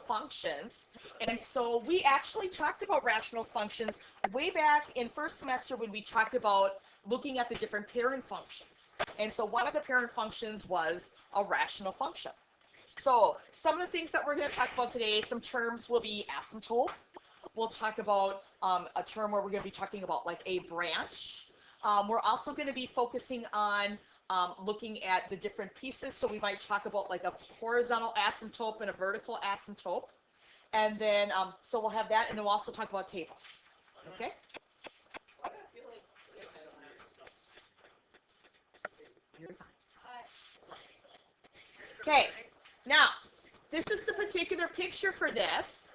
functions. And so we actually talked about rational functions way back in first semester when we talked about looking at the different parent functions. And so one of the parent functions was a rational function. So some of the things that we're going to talk about today, some terms will be asymptote. We'll talk about a term where we're going to be talking about like a branch. We're also going to be focusing on looking at the different pieces. So we might talk about like a horizontal asymptote and a vertical asymptote. And then, so we'll have that, and then we'll also talk about tables. Okay? You're fine. Okay, now, this is the particular picture for this.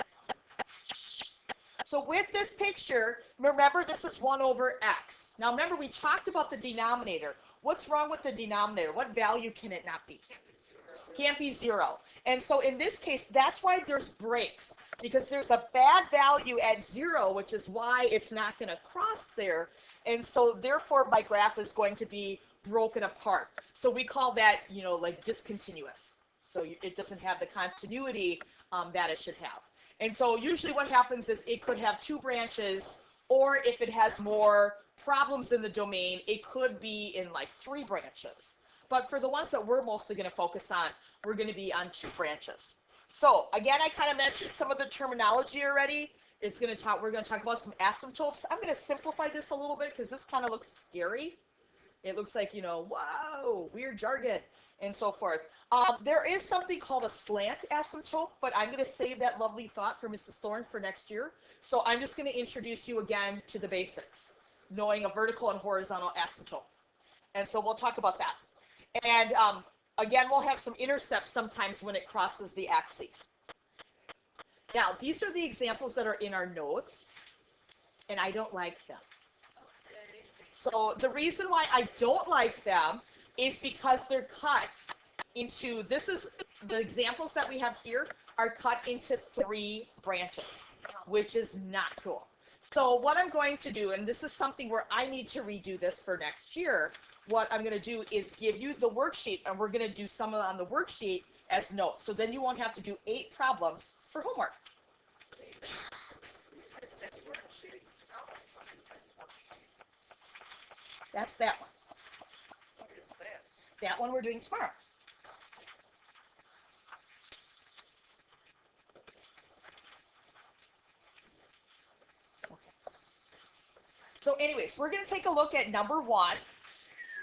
So with this picture, remember this is 1 over x. Now remember we talked about the denominator. What's wrong with the denominator? What value can it not be? Can't be 0. And so in this case, that's why there's breaks. Because there's a bad value at 0, which is why it's not going to cross there. And so therefore my graph is going to be broken apart. So we call that, like discontinuous. So it doesn't have the continuity that it should have. And so usually what happens is it could have 2 branches, or if it has more problems in the domain, it could be in like 3 branches. But for the ones that we're mostly going to focus on, we're going to be on 2 branches. So again, I kind of mentioned some of the terminology already. We're going to talk about some asymptotes. I'm going to simplify this a little bit because this kind of looks scary. It looks like, whoa, weird jargon and so forth. There is something called a slant asymptote, but I'm going to save that lovely thought for Mrs. Thorne for next year. So I'm just going to introduce you again to the basics, knowing a vertical and horizontal asymptote. And so we'll talk about that. And again, we'll have some intercepts sometimes when it crosses the axes. Now, these are the examples that are in our notes, and I don't like them. So the reason why I don't like them is because they're cut into, this is, the examples that we have here are cut into 3 branches, which is not cool. So what I'm going to do, and this is something where I need to redo this for next year, what I'm going to do is give you the worksheet, and we're going to do some on the worksheet as notes. So then you won't have to do 8 problems for homework. That's that one. What is this? That one we're doing tomorrow. Okay. So anyways, we're going to take a look at number 1,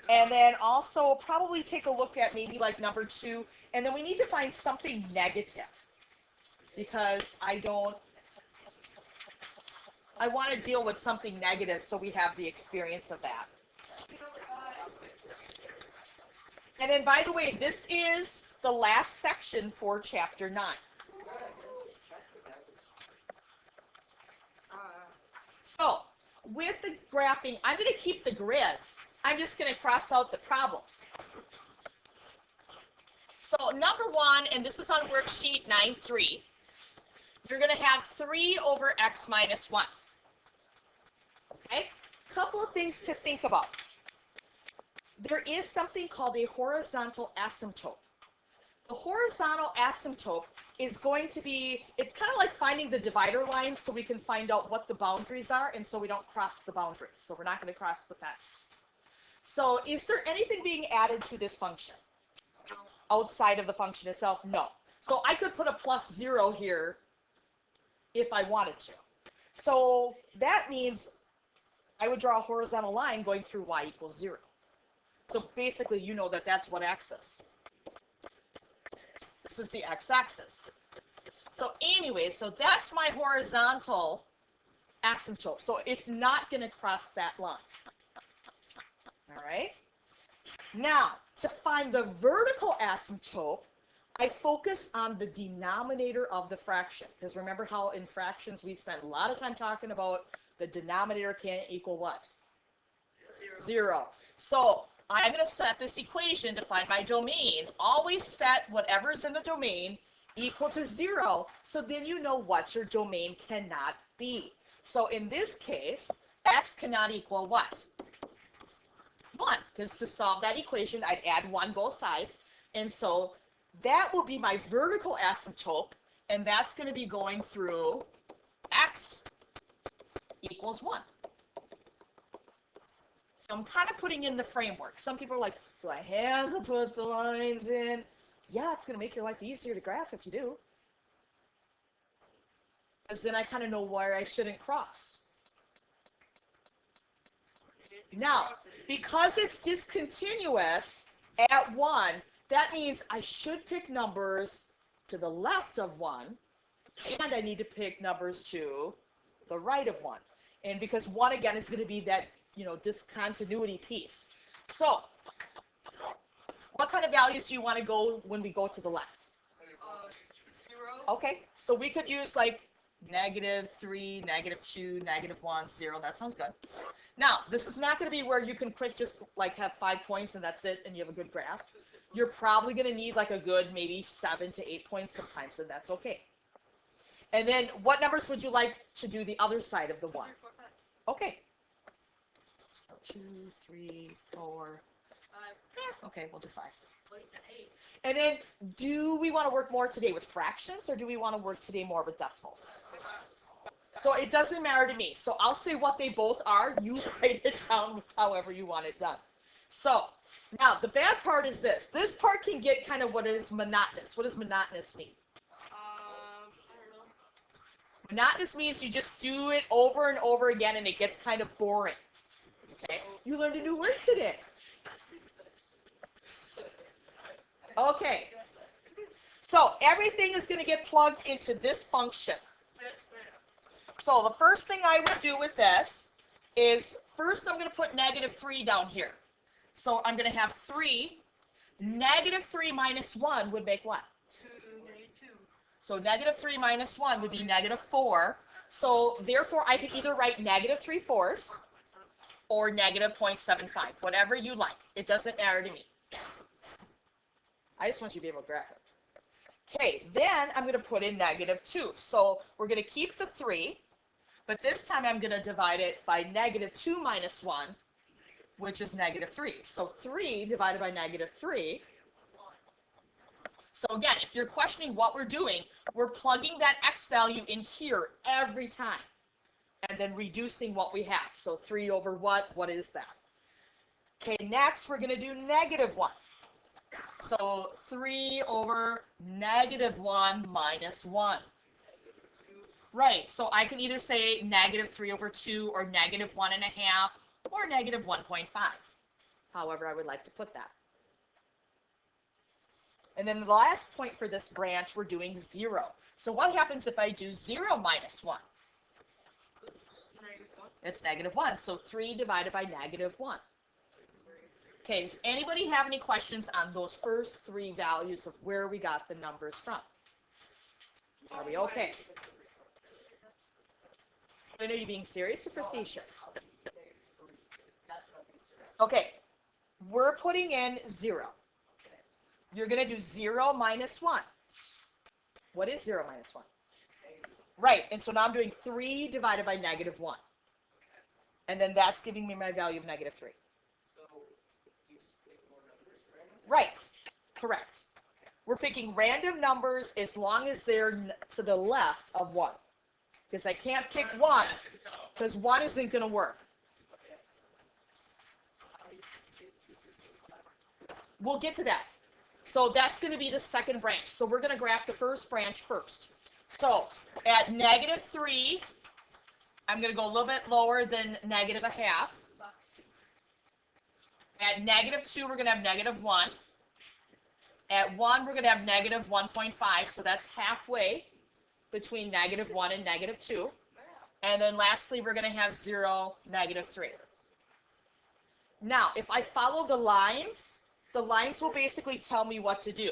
and then also probably take a look at maybe like number 2, and then we need to find something negative, because I want to deal with something negative so we have the experience of that. And then, by the way, this is the last section for Chapter 9. So, with the graphing, I'm going to keep the grids. I'm just going to cross out the problems. So, number 1, and this is on worksheet 9.3, you're going to have 3 over x minus 1. Okay? Couple of things to think about. There is something called a horizontal asymptote. The horizontal asymptote is going to be, it's kind of like finding the divider line so we can find out what the boundaries are, and so we don't cross the boundaries. So we're not going to cross the fence. So is there anything being added to this function? Outside of the function itself? No. So I could put a plus 0 here if I wanted to. So that means I would draw a horizontal line going through y equals 0. So basically, you know that that's what x is. This is the x-axis. So anyway, so that's my horizontal asymptote. So it's not going to cross that line. All right? Now, to find the vertical asymptote, I focus on the denominator of the fraction. Because remember how in fractions we spent a lot of time talking about the denominator can't equal what? 0. So I'm going to set this equation to find my domain. Always set whatever's in the domain equal to 0, so then you know what your domain cannot be. So in this case, x cannot equal what? 1, because to solve that equation, I'd add 1 both sides, and so that will be my vertical asymptote, and that's going to be going through x equals 1. So I'm kind of putting in the framework. Some people are like, do I have to put the lines in? Yeah, it's going to make your life easier to graph if you do. Because then I kind of know where I shouldn't cross. Now, because it's discontinuous at 1, that means I should pick numbers to the left of 1, and I need to pick numbers to the right of 1. And because 1, again, is going to be that, discontinuity piece. So, what kind of values do you want to go when we go to the left? 0. Okay, so we could use like -3, -2, -1, 0. That sounds good. Now, this is not going to be where you can quick just like have 5 points and that's it and you have a good graph. You're probably going to need like a good maybe 7 to 8 points sometimes, and that's okay. And then what numbers would you like to do the other side of the 1? Okay. So 2, 3, 4. 5. Okay, we'll do 5. Place at 8. And then, do we want to work more today with fractions, or do we want to work today more with decimals? So it doesn't matter to me. So I'll say what they both are. You write it down however you want it done. So now the bad part is this. This part can get kind of what is monotonous. What does monotonous mean? I don't know. Monotonous means you just do it over and over again, and it gets kind of boring. Okay? You learned a new word today. Okay. So everything is going to get plugged into this function. Yes, ma'am. So the first thing I would do with this is first I'm going to put -3 down here. So I'm going to have 3. -3 minus 1 would make what? 2, -2. So -3 minus 1 would be -4. So therefore I could either write -3/4 or -0.75, whatever you like. It doesn't matter to me. I just want you to be able to graph it. Okay, then I'm going to put in -2. So we're going to keep the 3, but this time I'm going to divide it by -2 minus 1, which is -3. So 3 divided by -3. So again, if you're questioning what we're doing, we're plugging that x value in here every time, and then reducing what we have. So 3 over what? What is that? Okay, next we're going to do -1. So 3 over -1 minus 1. Right, so I can either say -3 over 2 or -1.5 or -1.5. However I would like to put that. And then the last point for this branch, we're doing 0. So what happens if I do 0 minus 1? -1. It's -1. So 3 divided by -1. Okay, does anybody have any questions on those first 3 values of where we got the numbers from? Are we okay? I know you're being serious or facetious? Okay, we're putting in 0. You're going to do 0 minus 1. What is 0 minus 1? Right, and so now I'm doing 3 divided by -1. And then that's giving me my value of -3. Right, correct. We're picking random numbers as long as they're to the left of 1. Because I can't pick 1, because 1 isn't going to work. We'll get to that. So that's going to be the second branch. So we're going to graph the first branch first. So at -3, I'm going to go a little bit lower than -0.5. At -2, we're going to have -1. At 1, we're going to have -1.5, so that's halfway between -1 and -2. And then lastly, we're going to have 0, -3. Now, if I follow the lines will basically tell me what to do.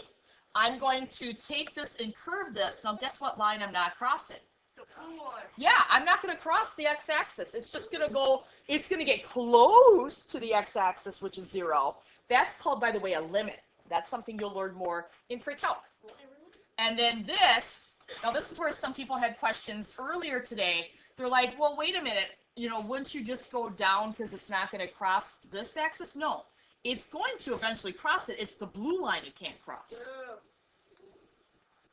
I'm going to take this and curve this. Now, guess what line I'm not crossing? The blue one. Yeah, I'm not going to cross the x-axis. It's just going to go, it's going to get close to the x-axis, which is 0. That's called, by the way, a limit. That's something you'll learn more in pre-calc. And then this, now this is where some people had questions earlier today. They're like, well, wait a minute, wouldn't you just go down because it's not going to cross this axis? No, it's going to eventually cross it. It's the blue line it can't cross. Yeah.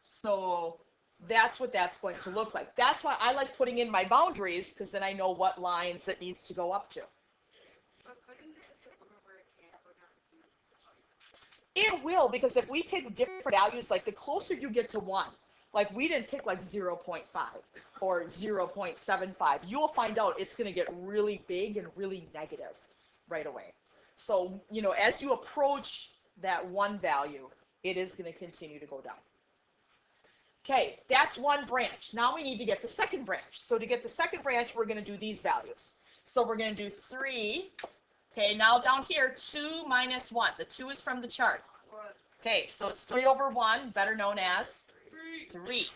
So that's what that's going to look like. That's why I like putting in my boundaries, because then I know what lines it needs to go up to. It will, because if we pick different values, like the closer you get to 1, like we didn't pick like 0.5 or 0.75, you will find out it's going to get really big and really negative right away. So, you know, as you approach that 1 value, it is going to continue to go down. Okay, that's one branch. Now we need to get the second branch. So to get the second branch, we're going to do these values. So we're going to do 3. Okay, now down here, 2 minus 1. The 2 is from the chart. Okay, so it's 3 over 1, better known as 3.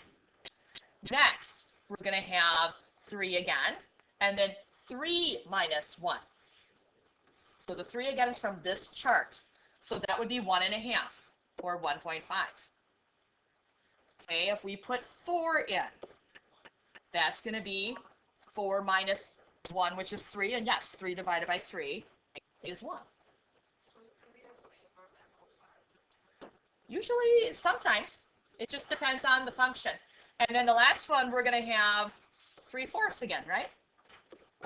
Next, we're going to have 3 again, and then 3 minus 1. So the 3 again is from this chart. So that would be 1.5, or 1.5. Okay, if we put 4 in, that's going to be 4 minus 1, which is 3, and yes, 3 divided by 3 is 1. Usually, sometimes, it just depends on the function. And then the last one, we're going to have 3/4 again, right?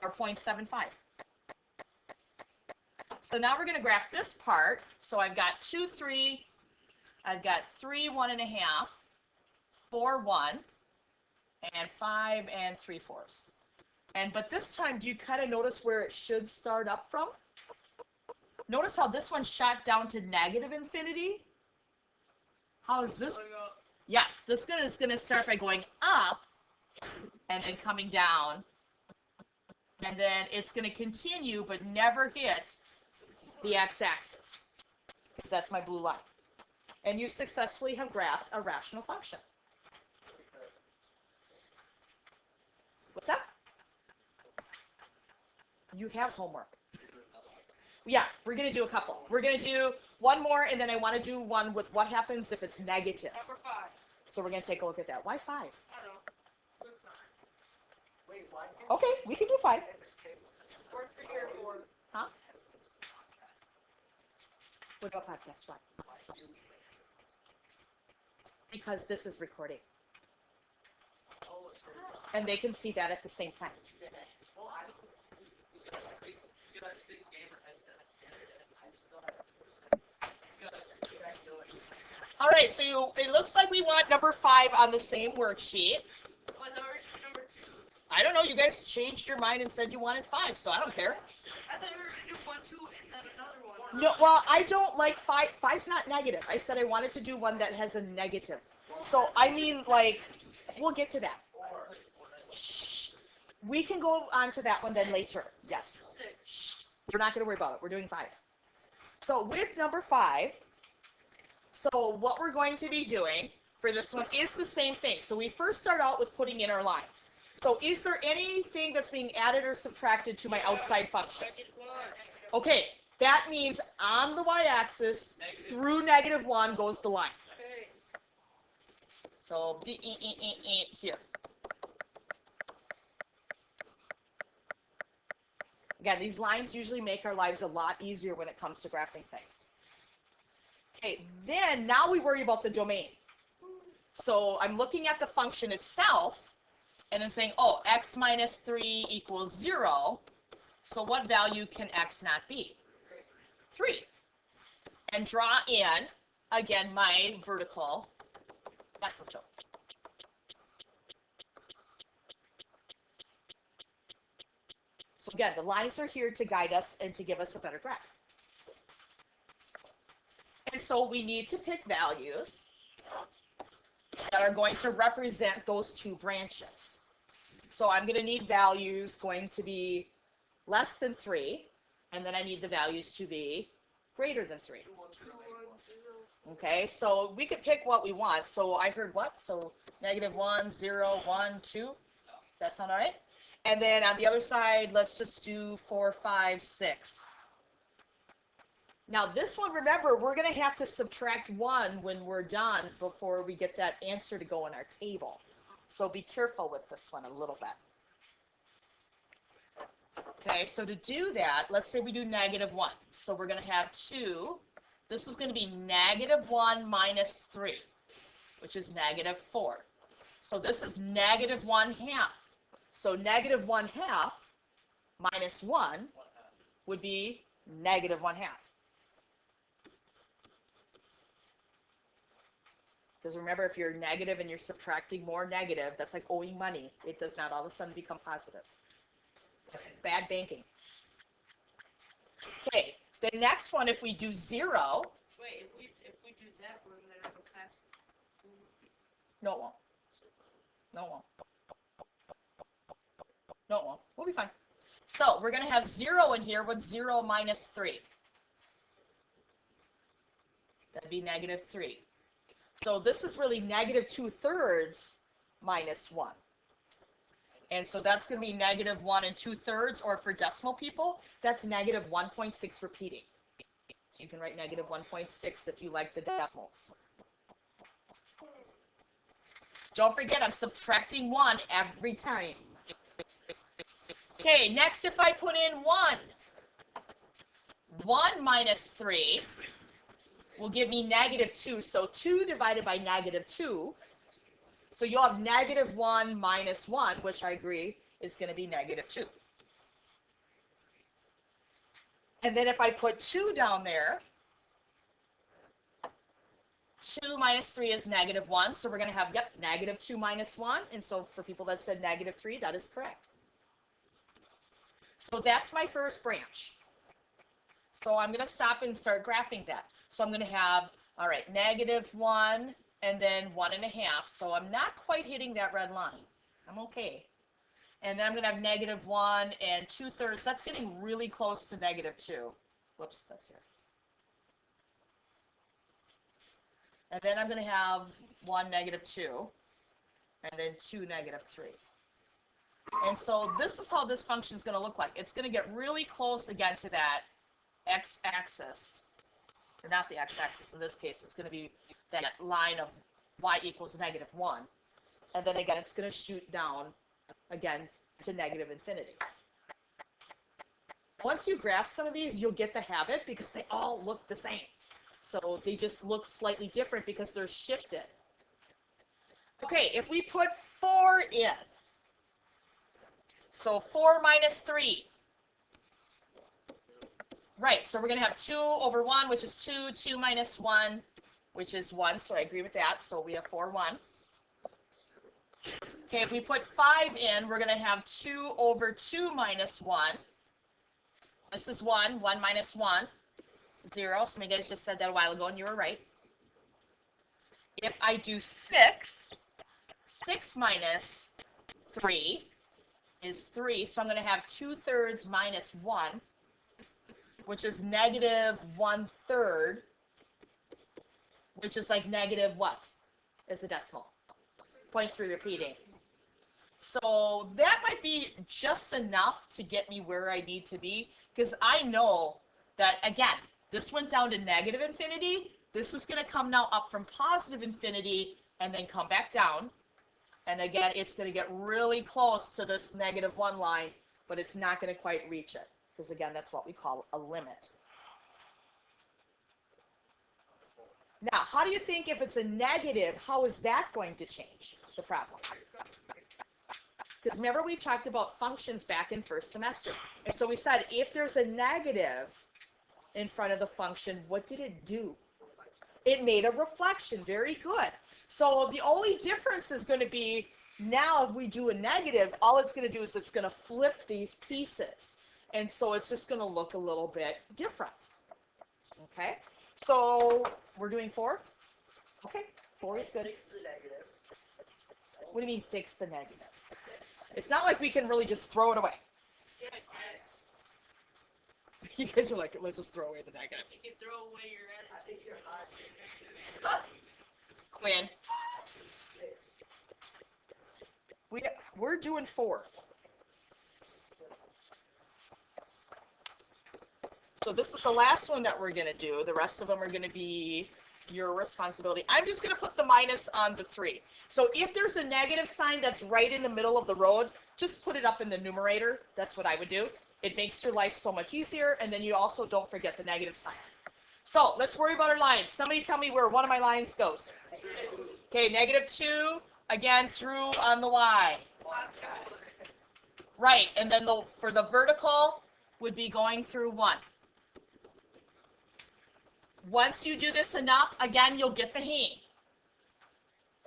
Or 0.75. So now we're going to graph this part. So I've got 2, 3, I've got 3, 1.5, 4, 1, and 5 and 3/4. But this time, do you kind of notice where it should start up from? Notice how this one shot down to negative infinity? How is this? Yes, this is going to start by going up and then coming down. And then it's going to continue but never hit the x-axis. So that's my blue line. And you successfully have graphed a rational function. What's that? You have homework. Yeah, we're going to do a couple. We're going to do one more, and then I want to do one with what happens if it's negative. Number 5. So we're going to take a look at that. Why 5? I don't know. Wait, why? Okay, we can do 5. Or 3 or 4. Huh? What about podcast? Why? Because this is recording. And they can see that at the same time. All right, so it looks like we want number 5 on the same worksheet. Was ours number 2? I don't know, you guys changed your mind and said you wanted 5, so I don't care. I thought we were going to do 1, 2, and then another one. No, well, I don't like 5. 5's not negative. I said I wanted to do one that has a negative. So, I mean, like, we'll get to that. Shh. We can go on to that one then later. Yes. 6. Shh. We're not going to worry about it. We're doing 5. So, with number 5, so what we're going to be doing for this one is the same thing. So, we first start out with putting in our lines. So, is there anything that's being added or subtracted to my outside function? -1. Okay, that means on the y-axis, through -1 goes the line. Okay. So, here. Again, these lines usually make our lives a lot easier when it comes to graphing things. Okay, then now we worry about the domain. So I'm looking at the function itself and then saying, oh, x minus 3 equals 0. So what value can x not be? 3. And draw in, again, my vertical asymptote. So again, the lines are here to guide us and to give us a better graph. And so we need to pick values that are going to represent those 2 branches. So I'm going to need values going to be less than 3, and then I need the values to be greater than 3. 2, 1, 0. Okay, so we could pick what we want. So I heard what? So -1, 0, 1, 2. Does that sound all right? And then on the other side, let's just do 4, 5, 6. Now this one, remember, we're going to have to subtract 1 when we're done before we get that answer to go in our table. So be careful with this one a little bit. Okay, so to do that, let's say we do -1. So we're going to have 2. This is going to be -1 minus 3, which is -4. So this is negative 1/2. So negative 1/2 minus 1 would be negative 1/2. Because remember, if you're negative and you're subtracting more negative, that's like owing money. It does not all of a sudden become positive. That's bad banking. Okay, the next one, if we do 0. Wait, if we do that, we're gonna go past. No, it won't. No, it won't. No, it won't. We'll be fine. So we're going to have 0 in here. What's 0 minus 3? That'd be negative 3. So this is really negative 2/3 minus 1. And so that's going to be negative 1 2/3, or for decimal people, that's negative 1.6 repeating. So you can write negative 1.6 if you like the decimals. Don't forget, I'm subtracting 1 every time. Okay, next if I put in 1. 1 minus 3 will give me negative 2. So 2 divided by negative 2. So you'll have negative 1 minus 1, which I agree is going to be negative 2. And then if I put 2 down there, 2 minus 3 is negative 1. So we're going to have, yep, negative 2 minus 1. And so for people that said negative 3, that is correct. So that's my first branch. So I'm going to stop and start graphing that. So I'm going to have, all right, negative 1 and then 1.5. So I'm not quite hitting that red line. I'm okay. And then I'm going to have negative 1 and 2/3. That's getting really close to negative 2. Whoops, that's here. And then I'm going to have 1 negative 2 and then 2 negative 3. And so this is how this function is going to look like. It's going to get really close again to that x-axis. Or not the x-axis in this case. It's going to be that line of y equals negative 1. And then again, it's going to shoot down again to negative infinity. Once you graph some of these, you'll get the habit because they all look the same. So they just look slightly different because they're shifted. Okay, if we put 4 in, so 4 minus 3. Right, so we're going to have 2 over 1, which is 2. 2 minus 1, which is 1. So I agree with that. So we have 4, 1. Okay, if we put 5 in, we're going to have 2 over 2 minus 1. This is 1. 1 minus 1, 0. Some of you guys just said that a while ago, and you were right. If I do 6, 6 minus 3 is 3. So I'm going to have 2/3 minus 1, which is negative 1/3, which is like negative what? Is a decimal. 0.3 repeating. So that might be just enough to get me where I need to be, because I know that, again, this went down to negative infinity. This is going to come now up from positive infinity and then come back down. And again, it's going to get really close to this negative 1 line, but it's not going to quite reach it, because again, that's what we call a limit. Now, how do you think if it's a negative, how is that going to change the problem? Because remember we talked about functions back in first semester. And so we said if there's a negative in front of the function, what did it do? It made a reflection. Very good. So the only difference is going to be now if we do a negative, all it's going to do is it's going to flip these pieces. And so it's just going to look a little bit different. Okay? So we're doing 4? Okay, 4 is good. Fix the negative. What do you mean fix the negative? It's not like we can really just throw it away. Yeah, You guys are like, let's just throw away the negative. you can throw away your I edit. think you're high. Quinn, 6. we're doing 4. So this is the last one that we're going to do. The rest of them are going to be your responsibility. I'm just going to put the minus on the 3. So if there's a negative sign that's right in the middle of the road, just put it up in the numerator. That's what I would do. It makes your life so much easier, and then you also don't forget the negative sign. So let's worry about our lines. Somebody tell me where one of my lines goes. Okay, negative 2, again through on the y. Right, and then for the vertical would be going through 1. Once you do this enough, again, you'll get the hang.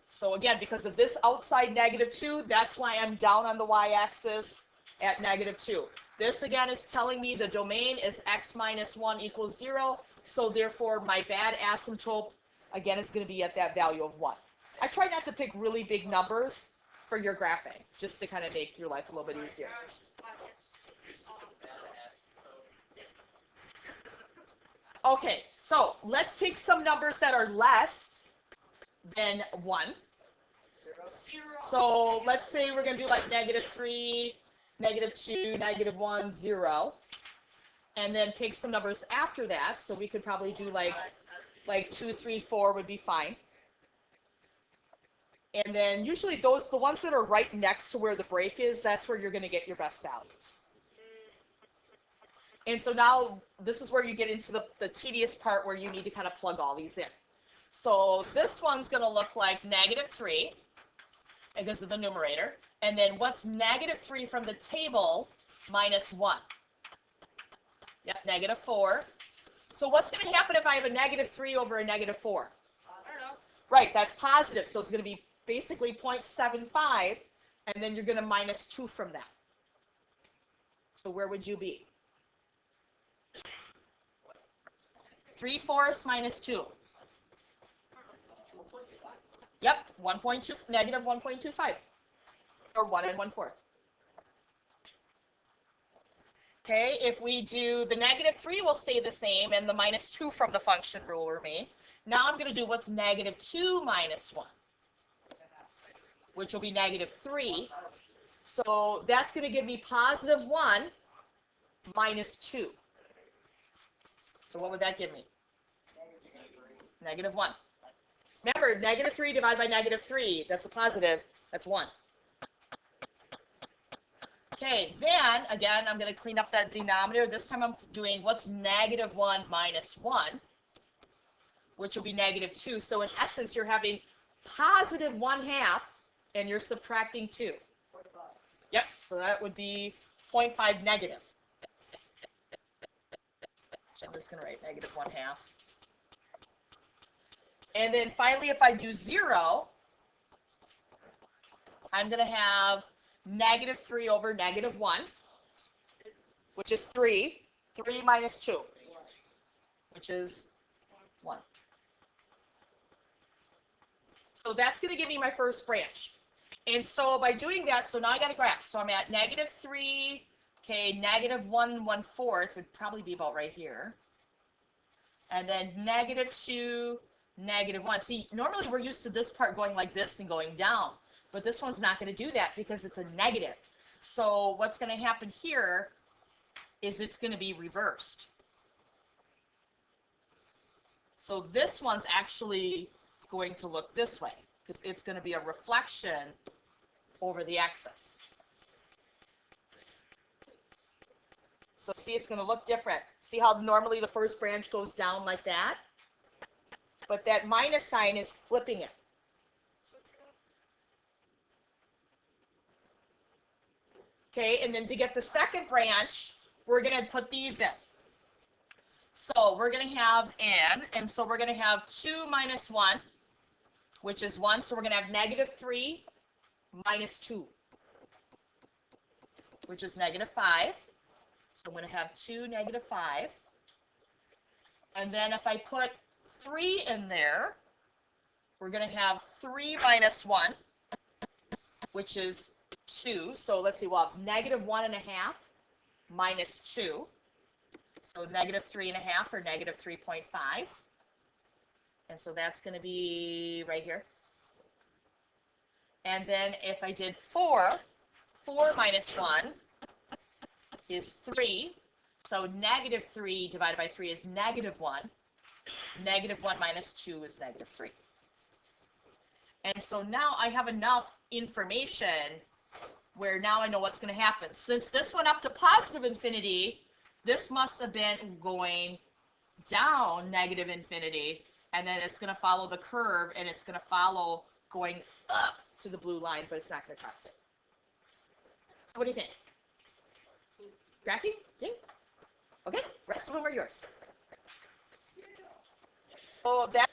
So again, because of this outside -2, that's why I'm down on the y-axis at -2. This again is telling me the domain is x minus 1 equals 0, so therefore my bad asymptote, again, is going to be at that value of 1. I try not to pick really big numbers for your graphing, just to kind of make your life a little bit easier. Okay, so let's pick some numbers that are less than 1. So let's say we're going to do like -3, -2, -1, 0. And then pick some numbers after that. So we could probably do like 2, 3, 4 would be fine. And then usually the ones that are right next to where the break is, that's where you're going to get your best values. And so now this is where you get into the tedious part where you need to kind of plug all these in. So this one's going to look like -3 because of the numerator. And then what's -3 from the table minus 1? Yep, -4. So what's going to happen if I have a -3 over a -4? I don't know. Right, that's positive. So it's going to be basically 0.75, and then you're going to minus 2 from that. So where would you be? 3/4 minus 2. Yep, -1.25, or 1 1/4. Okay, if we do the -3 will stay the same, and the minus 2 from the function will remain. Now I'm going to do what's -2 minus 1, which will be -3. So that's going to give me +1 minus 2. So what would that give me? -1. Remember, -3 divided by -3, that's a positive, that's 1. Okay, then, again, I'm going to clean up that denominator. This time I'm doing what's -1 minus 1, which will be -2. So in essence, you're having +1/2, and you're subtracting 2. Yep, so that would be 0.5 negative. So I'm just going to write -1/2. And then finally, if I do 0, I'm going to have -3 over -1, which is 3. 3 minus 2, which is 1. So that's going to give me my first branch. And so by doing that, so now I got a graph. So I'm at -3, okay, -1 1/4 would probably be about right here. And then -2, -1. See, normally we're used to this part going like this and going down, but this one's not going to do that because it's a negative. So what's going to happen here is it's going to be reversed. So this one's actually going to look this way because it's going to be a reflection over the axis. So see, it's going to look different. See how normally the first branch goes down like that? But that minus sign is flipping it. Okay, and then to get the second branch, we're going to put these in. So we're going to have n, and so we're going to have 2 minus 1, which is 1. So we're going to have -3 minus 2, which is -5. So I'm going to have 2 -5. And then if I put 3 in there, we're going to have 3 minus 1, which is 2. So let's see, we'll have -1.5 minus 2. So -3.5 or -3.5. And so that's going to be right here. And then if I did 4 minus 1 is 3. So -3 divided by 3 is -1. -1 minus 2 is -3. And so now I have enough information where now I know what's going to happen. Since this went up to +infinity, this must have been going down -infinity, and then it's going to follow the curve, and it's going to follow going up to the blue line, but it's not going to cross it. So what do you think? Graphing? Yeah. Okay, rest of them are yours. Oh, that